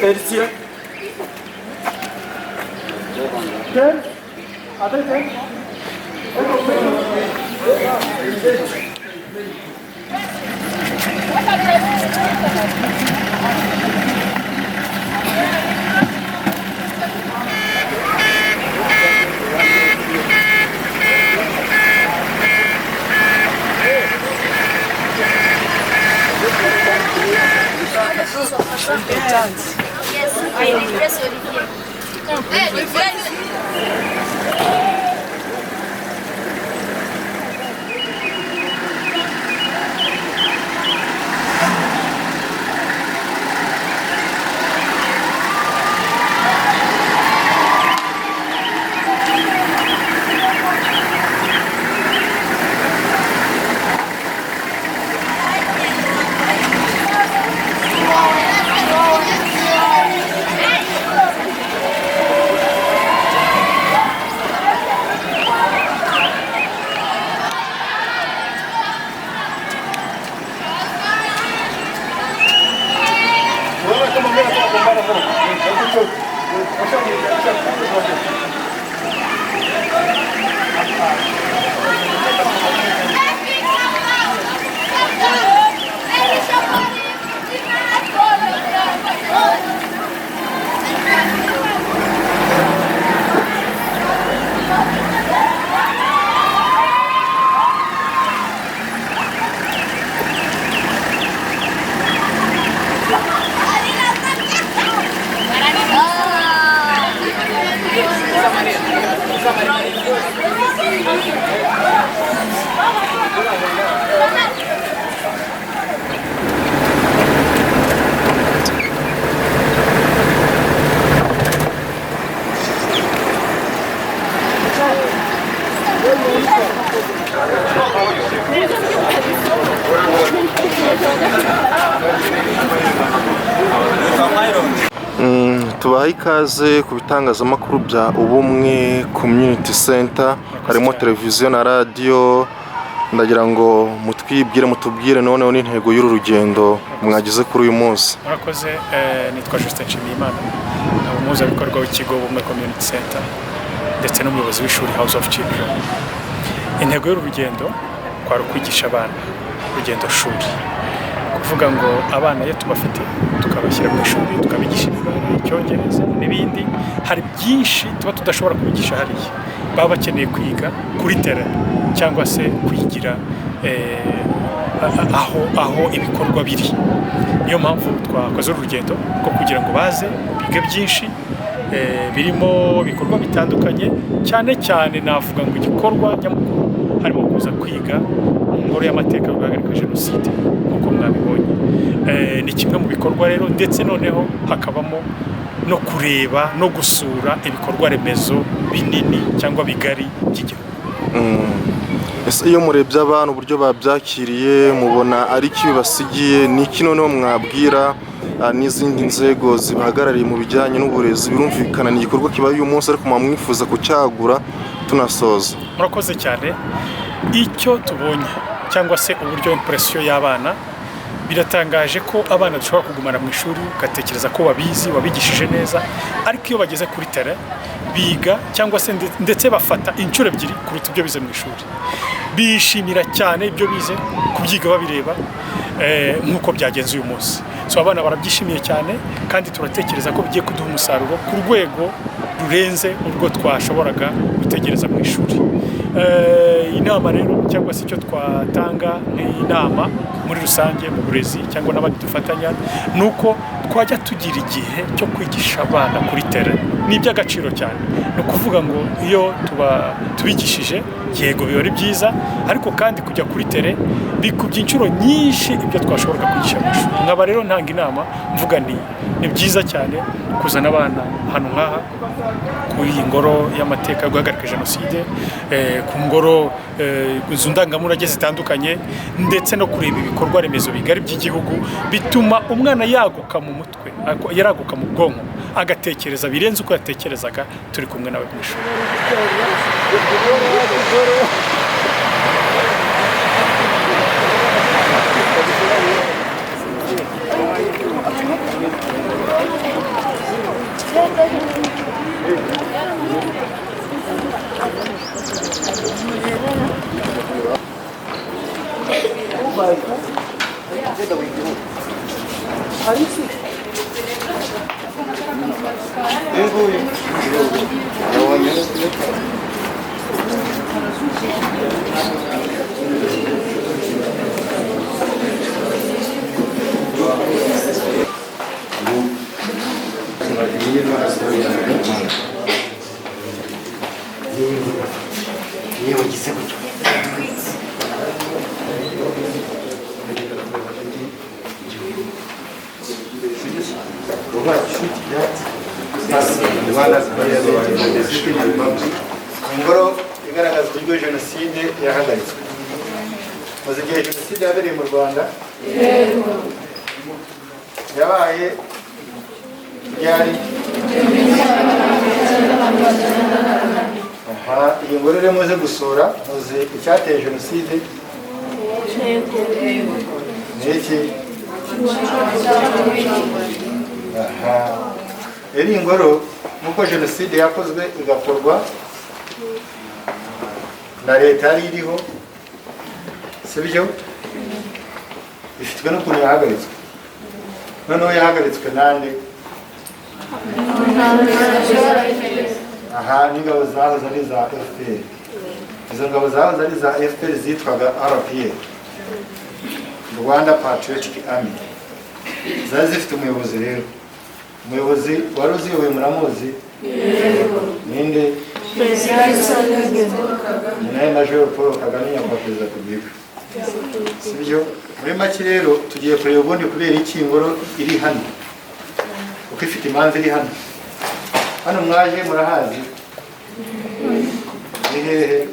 Ersiye. Gel. Hadi gel. Yes, I request Olivier. Tubaha ikaze ku bitangazamakuru bya Ubumwe Community Center, harimo televiziyo na radio. Ndagira ngo mutubwire noneho n'intego y'uru rugendo mwagize kuri uyu munsi. Murakoze, nitwa Justin Nshimiyimana, umuhuzabikorwa w'ikigo Ubumwe Community Center ndetse n'umuyobozi w'ishuri House of Children. Intego y'uru rugendo kwari ukwigisha abana urugendo shuri, kuvuga ngo abana iyo tubafite tukabashyira mu ishuri tukabigisha imibare, icyongereza n'ibindi, hari byinshi tuba tudashobora kubigisha hariya, baba bakeneye kwiga kuri terrain cyangwa se kwigira aho ibikorwa biri. Niyo mpamvu twakoze urugendo rwo kugira ngo baze bige byinshi, birimo ibikorwa bitandukanye, cyane cyane navuga ngo igikorwa nyamukuru harimo kuza kwiga ingoro y'amateka yo guhagarika jenoside nk'uko mwabibonye. Ni kimwe mu bikorwa rero, ndetse noneho hakabamo no kureba no gusura ibikorwa remezo binini cyangwa bigari by'igihugu. Ese iyo murebye abantu uburyo babyakiriye, mubona ari iki bibasigiye? Ni iki noneho mwabwira n'izindi nzego zibahagarariye mu bijyanye n'uburezi? Birumvikana ni igikorwa kibaye uyu munsi, ariko mwamwifuza kucyagura tunasoza. Murakoze cyane. Icyo tubonye cyangwa se uburyo impression y'abana, biratangaje ko abana dushobora kugumana mu ishuri ugatekereza ko babizi, wabigishije neza, ariko iyo bageze kuri terrain biga cyangwa se ndetse bafata inshuro ebyiri kuruta ibyo bize mu ishuri. Bishimira cyane ibyo bize, kubyiga babireba nk'uko byagenze uyu munsi. So abana barabyishimiye cyane, kandi turatekereza ko bigiye kuduha umusaruro ku rwego rurenze urwo twashoboraga gutegereza mu ishuri. Inama rero cyangwa se icyo twatanga nk'inama muri rusange mu burezi cyangwa n'abandi dufatanya, ni uko twajya tugira igihe cyo kwigisha abana kuri terrain. Ni iby'agaciro cyane. Ni ukuvuga ngo iyo tubigishije, yego biba ari byiza, ariko kandi kujya kuri terrain bikubye inshuro nyinshi ibyo twashoboraga kwigisha mu ishuri. Nkaba rero ntanga inama mvuga ni byiza cyane kuzana abana hano nk'aha kuri iyi ngoro y'amateka yo guhagarika jenoside, ku ngoro inzu ndangamurage zitandukanye, ndetse no kureba ibikorwa remezo bigari by'igihugu, bituma umwana yaguka mu mutwe, yaraguka mu bwonko, agatekereza birenze uko yatekerezaga turi kumwe nawe mu ishuri. ingoro igaragaza uburyo jenoside yahagaritswe. Maze igihe jenoside yabereye mu Rwanda yabaye ryari? Iyi ngoro rero muze gusura, muzi icyateye jenoside ni iki? Rero iyi ngoro nk'uko jenoside yakozwe igakorwa na leta yari iriho, sibyo? Ifitwe n'ukuntu yahagaritswe. Noneho yahagaritswe nande? N'ingabo zahoze ari za FPR. Izo ngabo zahoze ari za FPR zitwaga RPF, Rwanda Patriotic Army. Zari zifite umuyobozi rero. Umuyobozi wari uziyoboye muramuzi? Ninde? Ni Major Paul Kagame, nyakubahwa Perezida wa Repubulika. Sibyo? Muri make rero tugiye kureba ubundi kubera iki ingoro iri hano, uko ifite imanza iri hano. Hano mwaje murahazi? Ni hehe?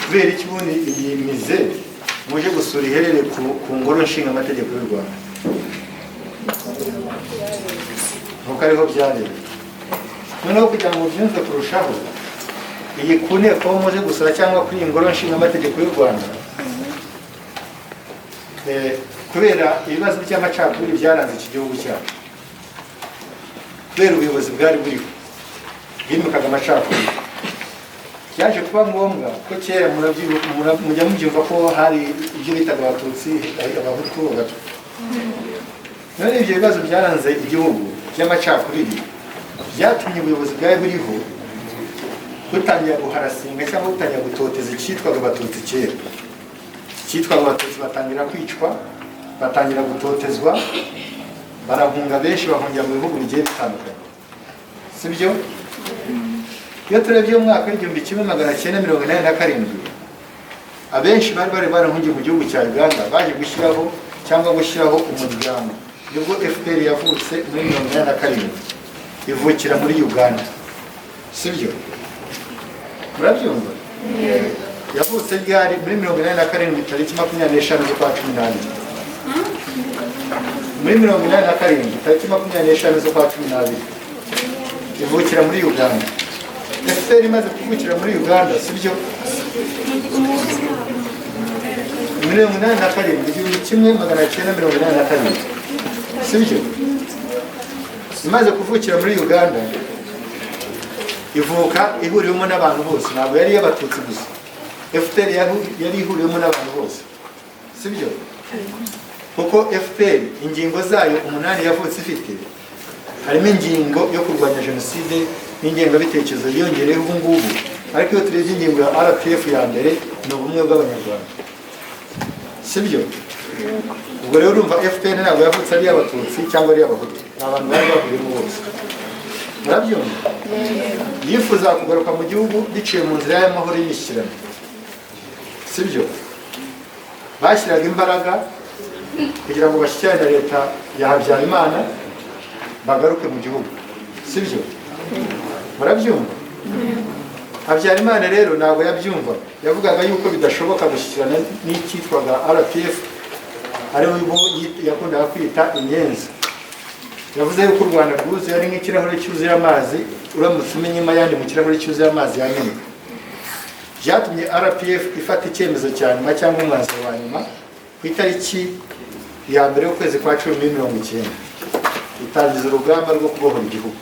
Kubera iki ubundi iyi mize muje gusura iherereye ku ngoro nshinga amategeko y'u Rwanda? Nuko ariho byareba. Noneho kugira ngo byumve kurushaho, iyi ku nteko muje gusura cyangwa kuri iyi ngoro nshinga amategeko y'u Rwanda, kubera ibibazo by'amacakubiri byaranze iki gihugu cyacu, kubera ubuyobozi bwari buriho bwimikaga amacakubiri, byaje kuba ngombwa ko kera mujya mubyumva ko hari ibyo bitaga abatutsi, abahutu, abatwa. None ibyo bibazo byaranze igihugu by'amacakubiri byatumye ubuyobozi bwari buriho butangira guharasinga cyangwa butangira gutoteza icyitwaga abatutsi kera. Icyitwaga abatutsi batangira kwicwa, batangira gutotezwa, barahunga, benshi bahungira mu bihugu bigiye bitandukanye, sibyo? Iyo turebye umwaka w'igihumbi kimwe magana cyenda mirongo inani na karindwi, abenshi bari barahungiye mu gihugu cya Uganda, baje gushyiraho umuryango. Nibwo FPR yavutse muri mirongo inani na karindwi, ivukira muri Uganda, sibyo? Murabyumva? Yavutse ryari? Muri mirongo inani na karindwi tariki 25 z'ukwa 12. Muri mirongo inani na karindwi tariki 25 z'ukwa 12 ivukira muri Uganda. FPR imaze kuvukira muri Uganda, sibyo? Mirongo inani na karindwi, igihumbi kimwe magana cyenda mirongo inani na karindwi, sibyo? Imaze kuvukira muri Uganda, ivuka ihuriwemo n'abantu bose, ntabwo yari y'abatutsi gusa. FPR yari ihuriwemo n'abantu bose, sibyo? Kuko FPR ingingo zayo 8 yavutse ifite, harimo ingingo yo kurwanya jenoside n'ingengabitekerezo yiyongereyeho ubu ngubu. Ariko iyo turebye ingingo ya RPF ya mbere ni ubumwe bw'abanyarwanda, sibyo? Ubwo rero urumva FPR ntabwo yavutse ari y'abatutsi cyangwa ari y'abahutu, ni abantu bari bahuriyemo bose. Murabyumva? Yifuza kugaruka mu gihugu biciye mu nzira y'amahoro y'ishyirana, sibyo? Bashyiraga imbaraga kugira ngo bashyikirane na leta ya Habyarimana bagaruke mu gihugu, sibyo? Murabyumva? Habyarimana rero ntabwo yabyumva, yavugaga yuko bidashoboka gushyikirana n'icyitwaga RPF, ariwe yakundaga kwita inyenzi. Yavuze yuko u Rwanda rwuzuye ari nk'ikirahure cyuzuye amazi, uramutse umenyemo ayandi mu kirahure cyuzuye amazi yameneka. Byatumye RPF ifata icyemezo cya nyuma cyangwa umwanzuro wa nyuma ku itariki ya mbere y'ukwezi kwa 10/19 itangiza urugamba rwo kubohora igihugu.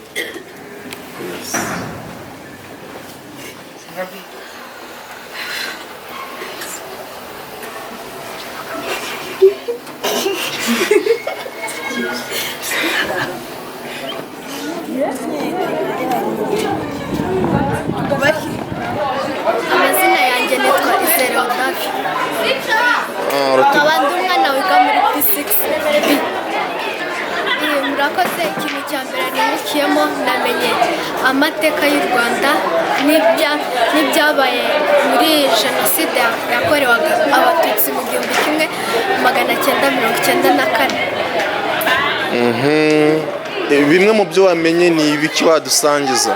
Amazina yanjye nitwa Izere Odafi. Nkaba ndi umwana wiga muri P6. Murakoze. Ikintu cya mbere nibukiyemo namenye amateka y'u Rwanda n'ibyabaye muri jenoside yakorewe abatutsi mu 1994. Bimwe mu byo wamenye ni ibiki wadusangiza?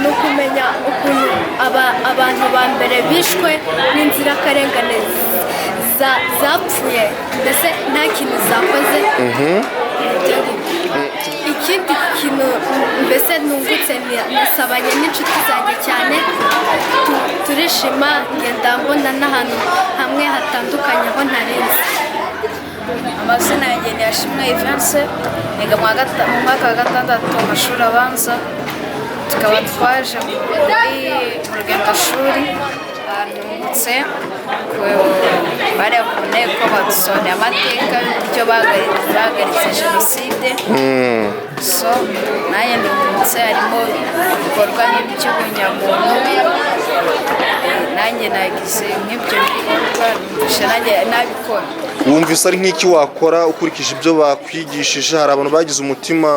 ni ukumenya ukuntu abantu ba mbere bishwe n'inzirakarengane zapfuye mbese nta kintu zakoze. Ikindi kintu mbese nungutse nasabanye n'inshuti zanjye cyane, turishima ngenda mbona n'ahantu hamwe hatandukanye aho ntarenze. Amazina yanjye ni Yashimwe Yvanse, niga mu mwaka wa gatandatu amashuri abanza. Tukaba twaje mu rugendoshuri nungutse bari ku nteko badusobanurira amateka y'uburyo bahagaritse jenoside. So nanjye ndungutse harimo ibikorwa nk'iby'ubunyamuntu, nanjye nagize nk'ibyo bikorwa numvise nanjye nabikora. Wumvise ari nk'iki wakora ukurikije ibyo bakwigishije? Hari abantu bagize umutima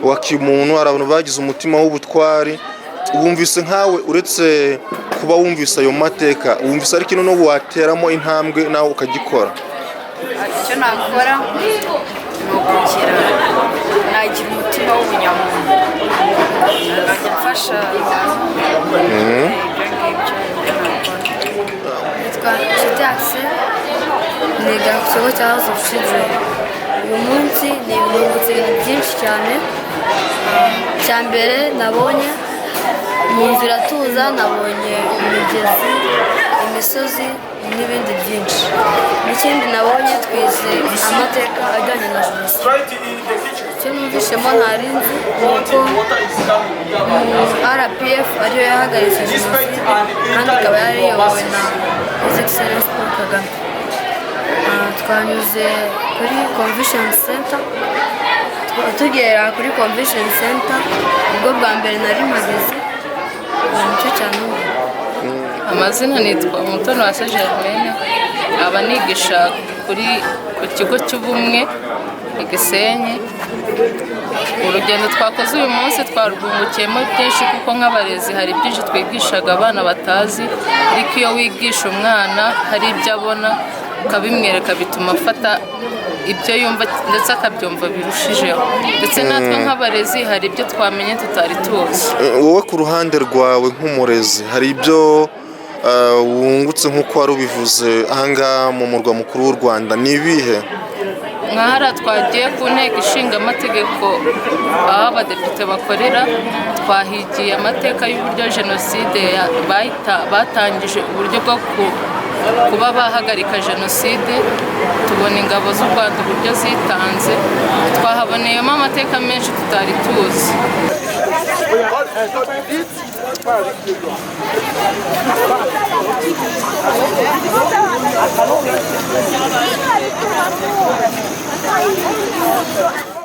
wa kimuntu, hari abantu bagize umutima w'ubutwari. Wumvise nkawe uretse kuba wumvise ayo mateka, wumvise ari kino no wateramo intambwe nawe ukagikora? Icyo nakora ni ukukira, nagira umutima w'ubunyamuntu, nagafasha Nitwa Kidase, niga ku kigo cya House of Children. Uyu munsi nungutse ibintu byinshi cyane. Cya mbere nabonye mu nzira tuza, nabonye imigezi, imisozi n'ibindi byinshi. N'ikindi nabonye twize amateka ajyanye na jenoside. Icyo numvishemo ntarinzi ni uko RPF ariyo yahagaritse jenoside kandi ikaba yari iyobowe na His Excellency Paul Kagame. Twanyuze kuri Convention Center. Tugera kuri Convention Center ubwo bwa mbere nari mpageze, nicyo cyane. Amazina nitwa Umutoniwase Germaine, aba nigisha ku kigo cy'ubumwe i Gisenyi. Urugendo twakoze uyu munsi twarwungukiyemo byinshi kuko nk'abarezi hari byinshi twigishaga abana batazi, ariko iyo wigisha umwana hari ibyo abona ukabimwereka bituma afata ibyo yumva ndetse akabyumva birushijeho, ndetse natwe nk'abarezi hari ibyo twamenye tutari tuzi. Wowe ku ruhande rwawe nk'umurezi hari ibyo wungutse nk'uko wari ubivuze ahangaha mu murwa mukuru w'u Rwanda, ni ibihe? Nk'ahara twagiye ku nteko ishinga amategeko aho abadepite bakorera, twahigiye amateka y'uburyo jenoside batangije uburyo bwo kuba bahagarika jenoside. Tubona ingabo z'u Rwanda uburyo zitanze, twahaboneyemo amateka menshi tutari tuzi. Thank you.